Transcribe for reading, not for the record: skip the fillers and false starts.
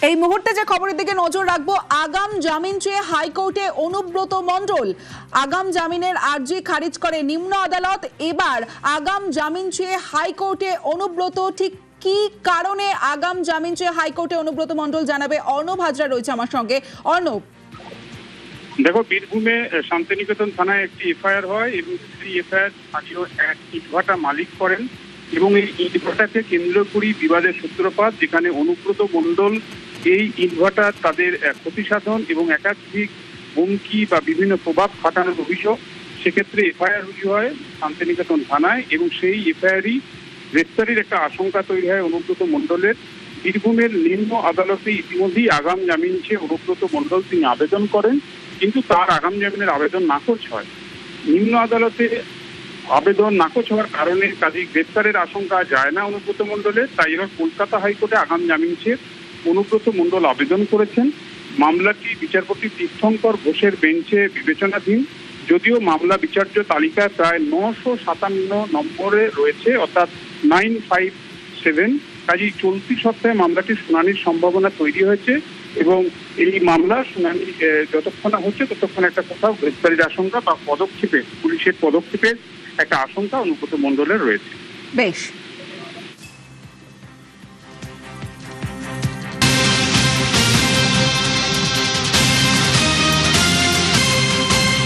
এই মুহূর্তে যে খবরের দিকে নজর রাখবো, আগাম জামিন চেয়ে হাইকোর্টে অনুব্রত মণ্ডল। আগাম জামিনের আর্জি খারিজ করে নিম্ন আদালত। এবার আগাম জামিন চেয়ে হাইকোর্টে অনুব্রত। ঠিক কি কারণে আগাম জামিন চেয়ে হাইকোর্টে অনুব্রত মণ্ডল জানাবে। অর্ণব হাজরা রয়েছে আমার সঙ্গে। অর্ণব, দেখো, বীরভূমে শান্তিনিকেতন থানায় একটি এফআইআর হয় এবং সেই এফআইআর স্থানীয় এক ইটভাটা মালিক করেন এবং এই ইটভাটাকে কেন্দ্র করেই বিবাদের সূত্রপাত, যেখানে অনুব্রত মণ্ডল এই ইটভাটা তাদের ক্ষতি সাধন এবং একাধিক হুমকি বা বিভিন্ন প্রভাব খাটানোর অভিযোগ। সেক্ষেত্রে এফআইআর রুজু হয় শান্তিনিকেতন থানায় এবং সেই এফআইআরই গ্রেপ্তারির একটা আশঙ্কা তৈরি হয় অনুব্রত মণ্ডলের। বীরভূমের নিম্ন আদালতে ইতিমধ্যেই আগাম জামিন চেয়ে অনুব্রত মণ্ডল তিনি আবেদন করেন, কিন্তু তার আগাম জামিনের আবেদন নাকচ হয়। নিম্ন আদালতে আবেদন নাকচ হওয়ার কারণে কাজেই গ্রেপ্তারের আশঙ্কা যায় না অনুব্রত মণ্ডলের। তাই এবার কলকাতা হাইকোর্টে আগাম জামিন চেয়ে অনুব্রত মণ্ডল আবেদন করেছেন। মামলাটি বিচারপতি তীর্থঙ্কর ঘোষের বেঞ্চে বিবেচনাধীন। যদিও মামলা বিচার্য তালিকায় প্রায় 957 নম্বরে রয়েছে, অর্থাৎ 957। কাজেই চলতি সপ্তাহে মামলাটির শুনানির সম্ভাবনা তৈরি হয়েছে এবং এই মামলা শুনানি যতক্ষণ হচ্ছে ততক্ষণ একটা কোথাও গ্রেপ্তারির আশঙ্কা বা পদক্ষেপে পুলিশের পদক্ষেপের একটা আশঙ্কা অনুব্রত মণ্ডলের রয়েছে। বেশ।